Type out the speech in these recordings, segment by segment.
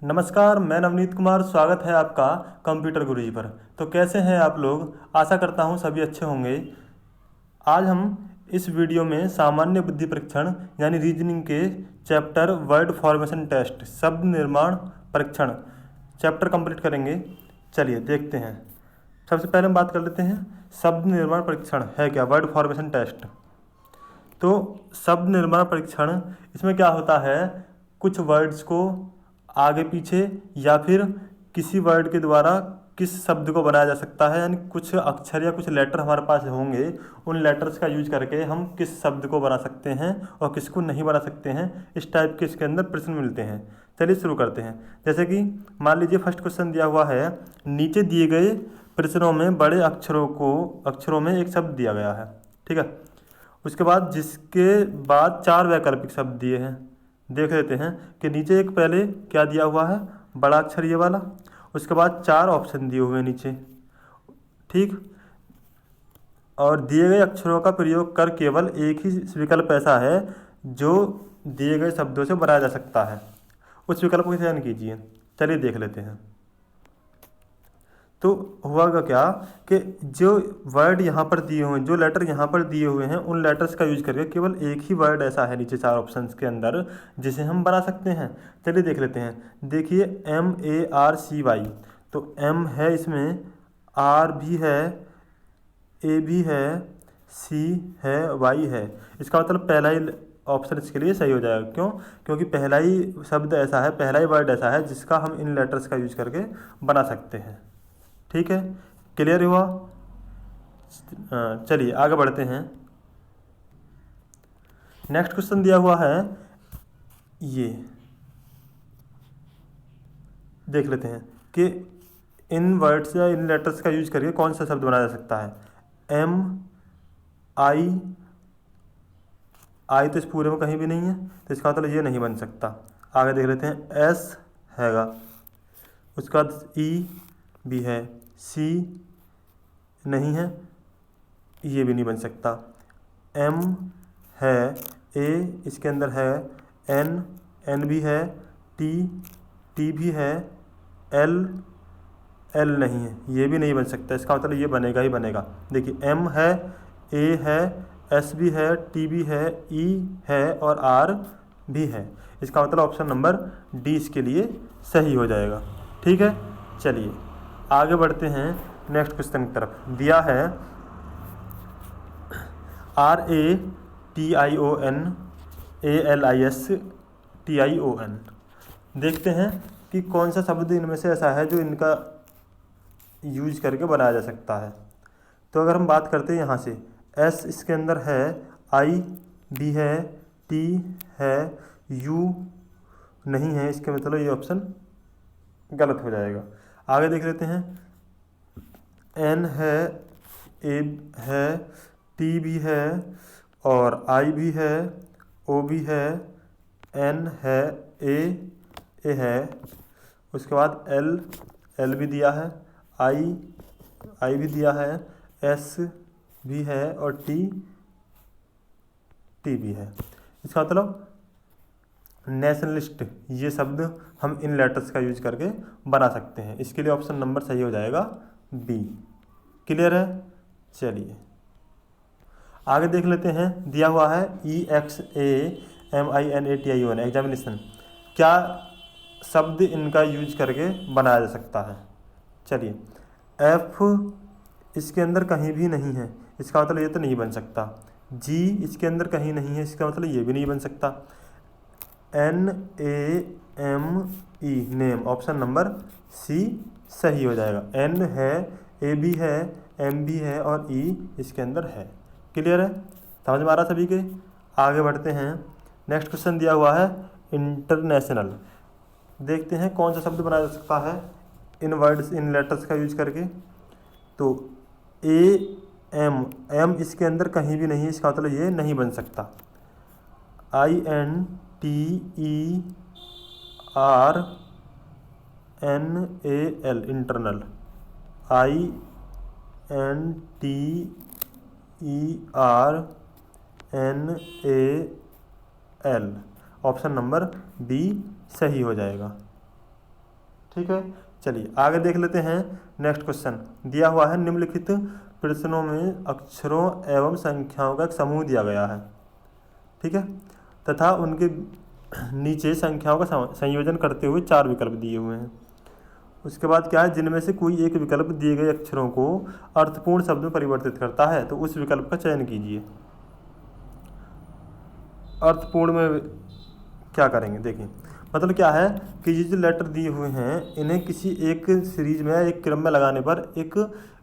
नमस्कार, मैं नवनीत कुमार। स्वागत है आपका कंप्यूटर गुरुजी पर। तो कैसे हैं आप लोग? आशा करता हूं सभी अच्छे होंगे। आज हम इस वीडियो में सामान्य बुद्धि परीक्षण यानी रीजनिंग के चैप्टर वर्ड फॉर्मेशन टेस्ट शब्द निर्माण परीक्षण चैप्टर कंप्लीट करेंगे। चलिए देखते हैं। सबसे पहले हम बात कर लेते हैं शब्द निर्माण परीक्षण है क्या, वर्ड फॉर्मेशन टेस्ट। तो शब्द निर्माण परीक्षण इसमें क्या होता है, कुछ वर्ड्स को आगे पीछे या फिर किसी वर्ड के द्वारा किस शब्द को बनाया जा सकता है, यानी कुछ अक्षर या कुछ लेटर हमारे पास होंगे, उन लेटर्स का यूज करके हम किस शब्द को बना सकते हैं और किसको नहीं बना सकते हैं, इस टाइप के इसके अंदर प्रश्न मिलते हैं। चलिए शुरू करते हैं। जैसे कि मान लीजिए फर्स्ट क्वेश्चन दिया हुआ है, नीचे दिए गए प्रश्नों में बड़े अक्षरों में एक शब्द दिया गया है, ठीक है। उसके बाद जिसके बाद 4 वैकल्पिक शब्द दिए हैं। देख लेते हैं कि नीचे एक पहले क्या दिया हुआ है, बड़ा अक्षर ये वाला। उसके बाद 4 ऑप्शन दिए हुए हैं नीचे, ठीक। और दिए गए अक्षरों का प्रयोग कर केवल एक ही विकल्प ऐसा है जो दिए गए शब्दों से बनाया जा सकता है, उस विकल्प को चयन कीजिए। चलिए देख लेते हैं। तो हुआगा क्या कि जो वर्ड यहाँ पर दिए हुए हैं, जो लेटर यहाँ पर दिए हुए हैं, उन लेटर्स का यूज करके केवल एक ही वर्ड ऐसा है नीचे 4 ऑप्शंस के अंदर जिसे हम बना सकते हैं। चलिए देख लेते हैं। देखिए MARCY, तो M है, इसमें R भी है, A भी है, C है, Y है। इसका मतलब पहला ही ऑप्शन इसके लिए सही हो जाएगा। क्यों? क्योंकि पहला ही शब्द ऐसा है, पहला ही वर्ड ऐसा है जिसका हम इन लेटर्स का यूज करके बना सकते हैं। ठीक है, क्लियर हुआ? चलिए आगे बढ़ते हैं। नेक्स्ट क्वेश्चन दिया हुआ है, ये देख लेते हैं कि इन वर्ड्स या इन लेटर्स का यूज करके कौन सा शब्द बनाया जा सकता है। आई तो इस पूरे में कहीं भी नहीं है, तो इसका मतलब ये नहीं बन सकता। आगे देख लेते हैं। S हैगा, उसके बाद E भी है, C नहीं है, ये भी नहीं बन सकता। M है, A इसके अंदर है, N भी है, T भी है, L नहीं है, ये भी नहीं बन सकता। इसका मतलब ये बनेगा ही बनेगा। देखिए M है, A है, S भी है, T भी है, E है और R भी है। इसका मतलब ऑप्शन नंबर D इसके लिए सही हो जाएगा। ठीक है, चलिए आगे बढ़ते हैं नेक्स्ट क्वेश्चन की तरफ। दिया है RATIONALISTION। देखते हैं कि कौन सा शब्द इनमें से ऐसा है जो इनका यूज करके बनाया जा सकता है। तो अगर हम बात करते हैं यहाँ से, S इसके अंदर है, I भी है, T है, U नहीं है, इसके मतलब ये ऑप्शन गलत हो जाएगा। आगे देख लेते हैं। N है, A है, T भी है और I भी है, O भी है, N है, A है। उसके बाद L भी दिया है, I भी दिया है, S भी है और T भी है। इसका मतलब नेशनलिस्ट, ये शब्द हम इन लेटर्स का यूज करके बना सकते हैं। इसके लिए ऑप्शन नंबर सही हो जाएगा B। क्लियर है? चलिए आगे देख लेते हैं। दिया हुआ है EXAMINATION एग्जामिनेशन। क्या शब्द इनका यूज करके बनाया जा सकता है? चलिए, F इसके अंदर कहीं भी नहीं है, इसका मतलब ये तो नहीं बन सकता। G इसके अंदर कहीं नहीं है, इसका मतलब ये भी नहीं बन सकता। NAME name, option number C सही हो जाएगा। N है, A भी है, M भी है और E इसके अंदर है। क्लियर है? समझ में आ रहा सभी के? आगे बढ़ते हैं। नेक्स्ट क्वेश्चन दिया हुआ है इंटरनेशनल। देखते हैं कौन सा शब्द बनाया जा सकता है इन वर्ड्स इन लेटर्स का यूज करके। तो M इसके अंदर कहीं भी नहीं है, इसका मतलब ये नहीं बन सकता। INTERNAL internal, INTERNAL option number B सही हो जाएगा। ठीक है। चलिए आगे देख लेते हैं। नेक्स्ट क्वेश्चन दिया हुआ है, निम्नलिखित प्रश्नों में अक्षरों एवं संख्याओं का एक समूह दिया गया है, ठीक है, तथा उनके नीचे संख्याओं का संयोजन करते हुए 4 विकल्प दिए हुए हैं। उसके बाद क्या है, जिनमें से कोई एक विकल्प दिए गए अक्षरों को अर्थपूर्ण शब्द में परिवर्तित करता है तो उस विकल्प का चयन कीजिए। अर्थपूर्ण में क्या करेंगे, देखिए मतलब क्या है कि ये जो लेटर दिए हुए हैं इन्हें किसी एक सीरीज में एक क्रम में लगाने पर एक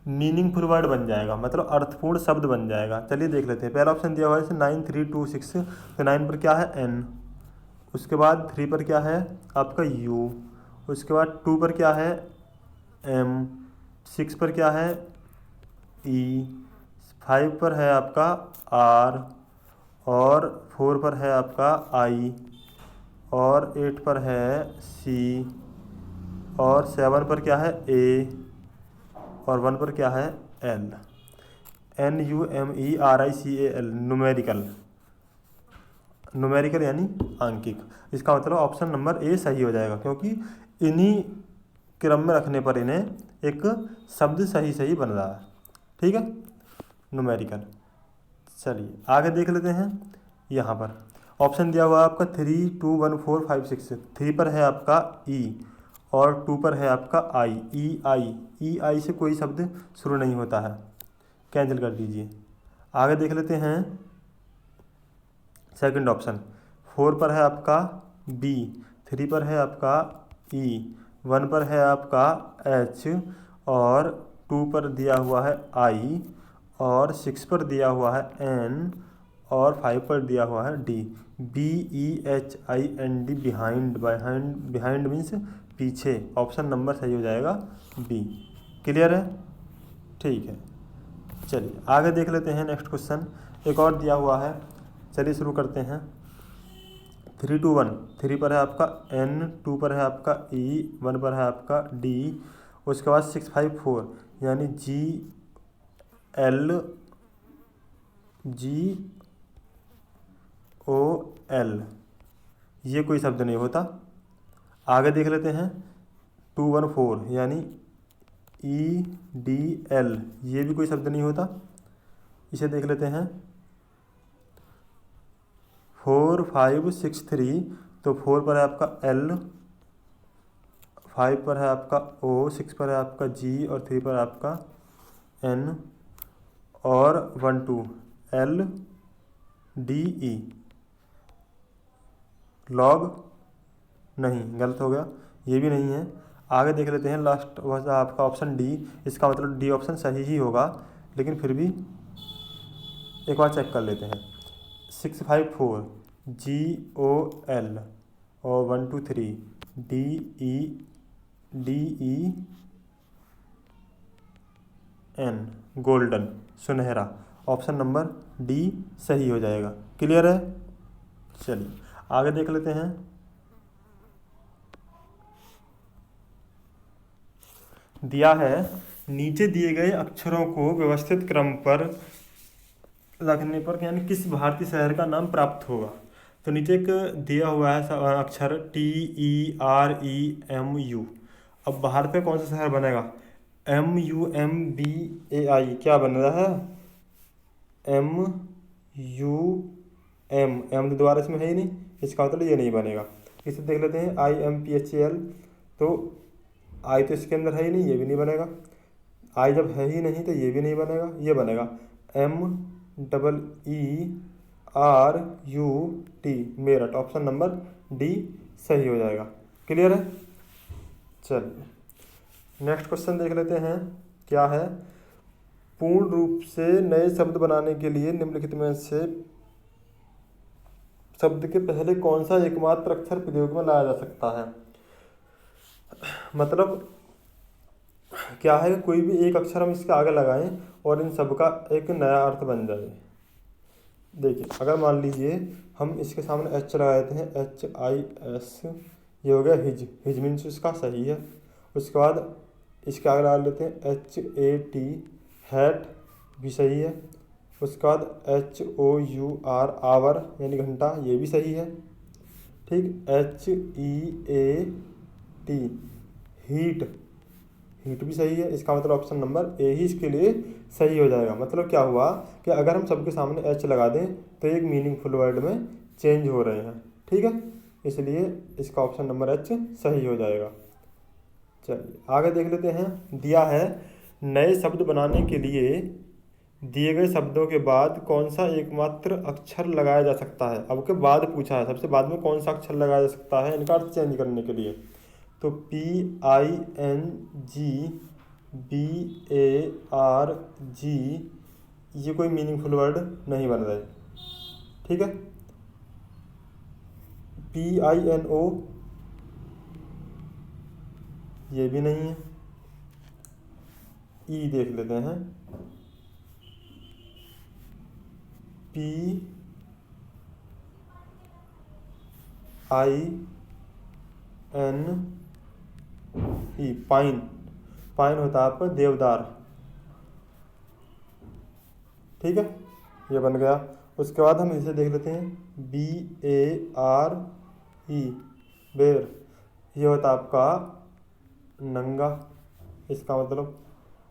मीनिंगफुल वर्ड बन जाएगा, मतलब अर्थपूर्ण शब्द बन जाएगा। चलिए देख लेते हैं। पहला ऑप्शन दिया हुआ है जैसे 9 3 2 6, तो 9 पर क्या है एन, उसके बाद 3 पर क्या है आपका यू, उसके बाद 2 पर क्या है एम, 6 पर क्या है ई, 5 पर है आपका आर, और 4 पर है आपका आई, और 8 पर है सी, और 7 पर क्या है ए, और 1 पर क्या है एल। NUMERICAL, न्यूमेरिकल, न्यूमेरिकल यानी आंकिक। इसका मतलब ऑप्शन नंबर ए सही हो जाएगा, क्योंकि इन्हीं क्रम में रखने पर इन्हें एक शब्द सही सही बन रहा है, ठीक है, न्यूमेरिकल। चलिए आगे देख लेते हैं। यहाँ पर ऑप्शन दिया हुआ है आपका 3 2 1 4 5 6, 3 पर है आपका ई, और 2 पर है आपका आई, ई आई से कोई शब्द शुरू नहीं होता है, कैंसिल कर दीजिए। आगे देख लेते हैं। सेकंड ऑप्शन 4 पर है आपका बी, 3 पर है आपका ई, 1 पर है आपका एच, और 2 पर दिया हुआ है आई, और 6 पर दिया हुआ है एन, और 5 पर दिया हुआ है D. BEHIND, behind, behind means पीछे। ऑप्शन नंबर सही हो जाएगा बी। क्लियर है, ठीक है। चलिए आगे देख लेते हैं। नेक्स्ट क्वेश्चन एक और दिया हुआ है, चलिए शुरू करते हैं। 3 2 1, 3 पर है आपका एन, 2 पर है आपका ई, 1 पर है आपका डी, उसके बाद 6 5 4 यानी GLGOL, ये कोई शब्द नहीं होता। आगे देख लेते हैं। 2 1 4 यानी EDL, ये भी कोई शब्द नहीं होता। इसे देख लेते हैं। 4 5 6 3, तो 4 पर है आपका L, 5 पर है आपका O, 6 पर है आपका G, और 3 पर है आपका N, और 1 2 LDE। लॉग नहीं, गलत हो गया, ये भी नहीं है। आगे देख लेते हैं। लास्ट वह आपका ऑप्शन डी, इसका मतलब डी ऑप्शन सही ही होगा, लेकिन फिर भी एक बार चेक कर लेते हैं। 6 5 4 GOL, और 1 2 3 DEN, गोल्डन, सुनहरा। ऑप्शन नंबर डी सही हो जाएगा। क्लियर है, चलिए आगे देख लेते हैं। दिया है, नीचे दिए गए अक्षरों को व्यवस्थित क्रम पर रखने पर यानी किस भारतीय शहर का नाम प्राप्त होगा। तो नीचे एक दिया हुआ है अक्षर TEREMU। अब बाहर पे कौन सा शहर बनेगा, MUMBAI, क्या बन रहा है MUM, तो दोबारा इसमें है ही नहीं, इसका मतलब ये नहीं बनेगा। इसे देख लेते हैं। IMPHAL, तो आई तो इसके अंदर है ही नहीं, ये भी नहीं बनेगा। आई जब है ही नहीं तो ये भी नहीं बनेगा। ये बनेगा MEERUT, Meerut. Option number D सही हो जाएगा। क्लियर है, चलिए नेक्स्ट क्वेश्चन देख लेते हैं। क्या है, पूर्ण रूप से नए शब्द बनाने के लिए निम्नलिखित में से शब्द के पहले कौन सा एकमात्र अक्षर प्रयोग में लाया जा सकता है। मतलब क्या है, कोई भी एक अक्षर हम इसके आगे लगाएं और इन सब का एक नया अर्थ बन जाए। देखिए अगर मान लीजिए हम इसके सामने एच लगा देते हैं, HIS, ये हो गया हिज, हिज मीन्स इसका सही है। उसके बाद इसके आगे लगा लेते हैं HAT, हैट, भी सही है। उसके बाद HOUR, आवर यानी घंटा, ये भी सही है। ठीक, HEAT, हीट, हीट भी सही है, इसका मतलब ऑप्शन नंबर ए ही इसके लिए सही हो जाएगा। मतलब क्या हुआ कि अगर हम सबके सामने एच लगा दें तो एक मीनिंगफुल वर्ड में चेंज हो रहे हैं, ठीक है, इसलिए इसका ऑप्शन नंबर एच सही हो जाएगा। चलिए आगे देख लेते हैं। दिया है नए शब्द बनाने के लिए दिए गए शब्दों के बाद कौन सा एकमात्र अक्षर लगाया जा सकता है। अब के बाद पूछा है, सबसे बाद में कौन सा अक्षर लगाया जा सकता है इनका अर्थ चेंज करने के लिए। तो PINGBARG, ये कोई मीनिंगफुल वर्ड नहीं बन रहा है, ठीक है। PINO, ये भी नहीं है। ई देख लेते हैं, PINE, पाइन, पाइन होता है आपका देवदार, ठीक है, ये बन गया। उसके बाद हम इसे देख लेते हैं, BARE, बेर, ये होता है आपका नंगा, इसका मतलब,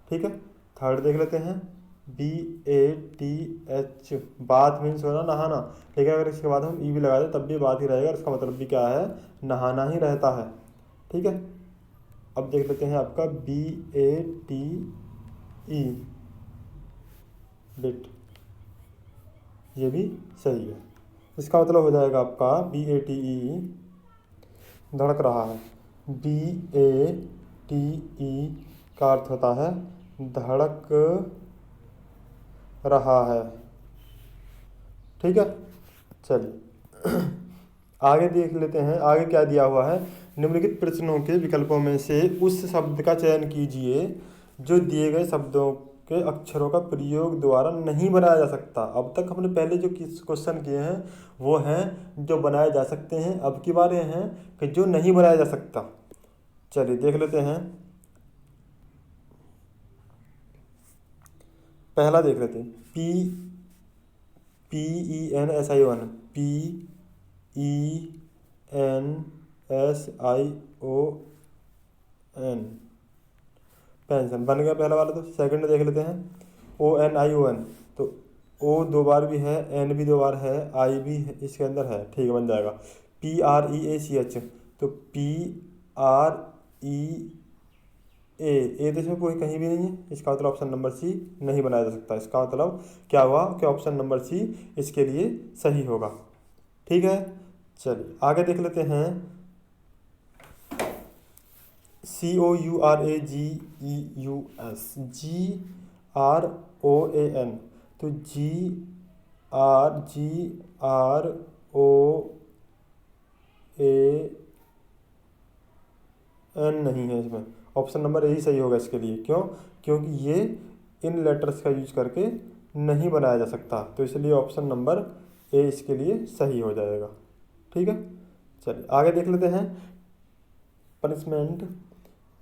ठीक है। थर्ड देख लेते हैं, BATH, बाथ मीन्स होना नहाना, लेकिन अगर इसके बाद हम ई भी लगा दें तब भी बात ही रहेगा, इसका मतलब भी क्या है, नहाना ही रहता है, ठीक है। अब देख लेते हैं आपका BATE, बिट, ये भी सही है, इसका मतलब हो जाएगा आपका BATE, धड़क रहा है। BATE का अर्थ होता है धड़क रहा है, ठीक है। चलिए आगे देख लेते हैं, आगे क्या दिया हुआ है। निम्नलिखित प्रश्नों के विकल्पों में से उस शब्द का चयन कीजिए जो दिए गए शब्दों के अक्षरों का प्रयोग द्वारा नहीं बनाया जा सकता। अब तक हमने पहले जो क्वेश्चन किए हैं वो हैं जो बनाए जा सकते हैं, अब की बार ये हैं कि जो नहीं बनाया जा सकता। चलिए देख लेते हैं, पहला देख लेते हैं, PENSION, PENSION, पेंशन बन गया पहला वाला। तो सेकंड देख लेते हैं, ONION, तो ओ दो बार भी है, एन भी दो बार है, आई भी है, इसके अंदर है, ठीक है, बन जाएगा। PREACH, तो PREA, तो इसमें कोई कहीं भी नहीं है, इसका मतलब ऑप्शन नंबर सी नहीं बनाया जा सकता। इसका मतलब क्या हुआ कि ऑप्शन नंबर सी इसके लिए सही होगा, ठीक है। चलिए आगे देख लेते हैं, COURAGEUS, तो GROAN नहीं है, इसमें ऑप्शन नंबर ए ही सही होगा इसके लिए। क्यों? क्योंकि ये इन लेटर्स का यूज करके नहीं बनाया जा सकता, तो इसलिए ऑप्शन नंबर ए इसके लिए सही हो जाएगा, ठीक है। चलिए आगे देख लेते हैं, पनिशमेंट,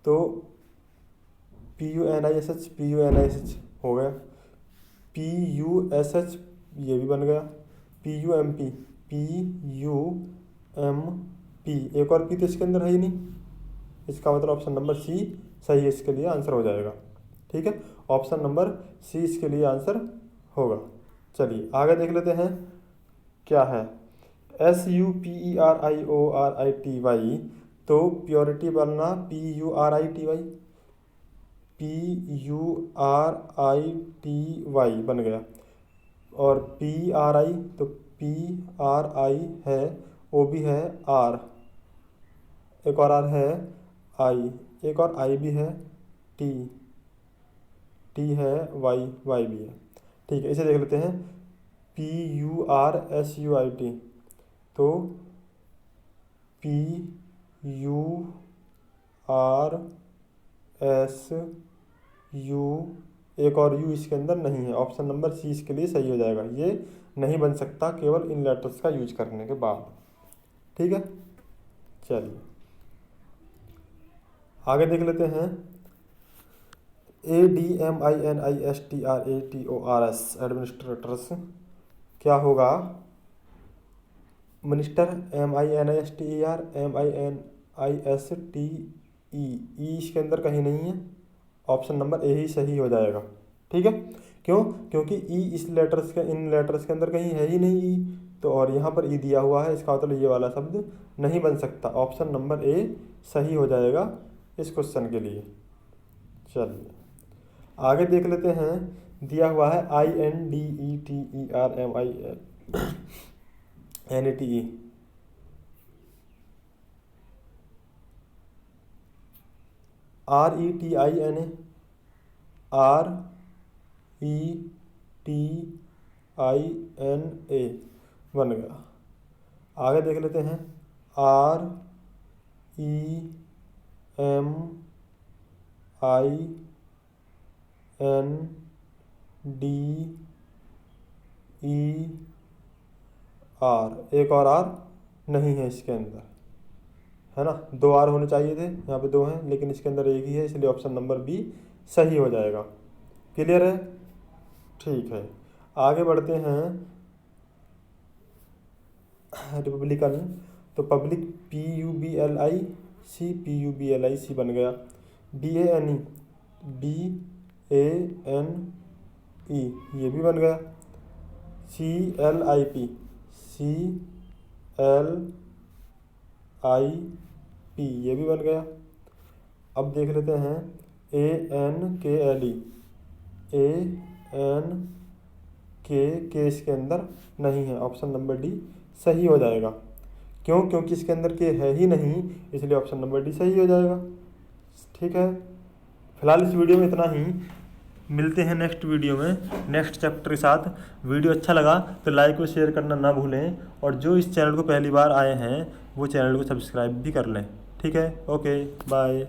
तो PUNISH हो गया, PUSH ये भी बन गया, PUMP, एक और पी तो इसके अंदर है ही नहीं, इसका मतलब ऑप्शन नंबर सी सही है, इसके लिए आंसर हो जाएगा, ठीक है। ऑप्शन नंबर सी इसके लिए आंसर होगा। चलिए आगे देख लेते हैं, क्या है, SUPERIORITY, तो प्योरिटी बनना PURITY बन गया, और PRI, तो PRI है, ओ भी है, आर, एक और आर है, आई, एक और आई भी है, टी, टी है, वाई भी है, ठीक है। इसे देख लेते हैं, PURSUIT, तो PURSU, एक और यू इसके अंदर नहीं है, ऑप्शन नंबर सी इसके लिए सही हो जाएगा, ये नहीं बन सकता केवल इन लेटर्स का यूज करने के बाद, ठीक है। चलिए आगे देख लेते हैं, ADMINISTRATORS, एडमिनिस्ट्रेटर्स, क्या होगा, मिनिस्टर, MINISTER, MINISTER, ई इसके अंदर कहीं नहीं है, ऑप्शन नंबर ए ही सही हो जाएगा। ठीक है, क्यों? क्योंकि ई इन लेटर्स के अंदर कहीं है ही नहीं ई, तो और यहाँ पर ई दिया हुआ है, इसका मतलब ये वाला शब्द नहीं बन सकता। ऑप्शन नंबर ए सही हो जाएगा इस क्वेश्चन के लिए। चलिए आगे देख लेते हैं। दिया हुआ है INDETERMINETE, RETINA, RETINA बन गया। आगे देख लेते हैं REMINDER, एक और आर नहीं है इसके अंदर, है ना। 2 आर होने चाहिए थे, यहाँ पे 2 हैं, लेकिन इसके अंदर एक ही है, इसलिए ऑप्शन नंबर बी सही हो जाएगा। क्लियर है? ठीक है, आगे बढ़ते हैं। रिपब्लिकन, तो पब्लिक PUBLIC बन गया। DANE ये भी बन गया। CLIP ये भी बन गया। अब देख लेते हैं ANKLE इसके अंदर नहीं है, ऑप्शन नंबर डी सही हो जाएगा। क्यों? क्योंकि इसके अंदर के है ही नहीं, इसलिए ऑप्शन नंबर डी सही हो जाएगा। ठीक है, फिलहाल इस वीडियो में इतना ही। मिलते हैं नेक्स्ट वीडियो में नेक्स्ट चैप्टर के साथ। वीडियो अच्छा लगा तो लाइक और शेयर करना ना भूलें, और जो इस चैनल को पहली बार आए हैं वो चैनल को सब्सक्राइब भी कर लें। ठीक है, ओके बाय।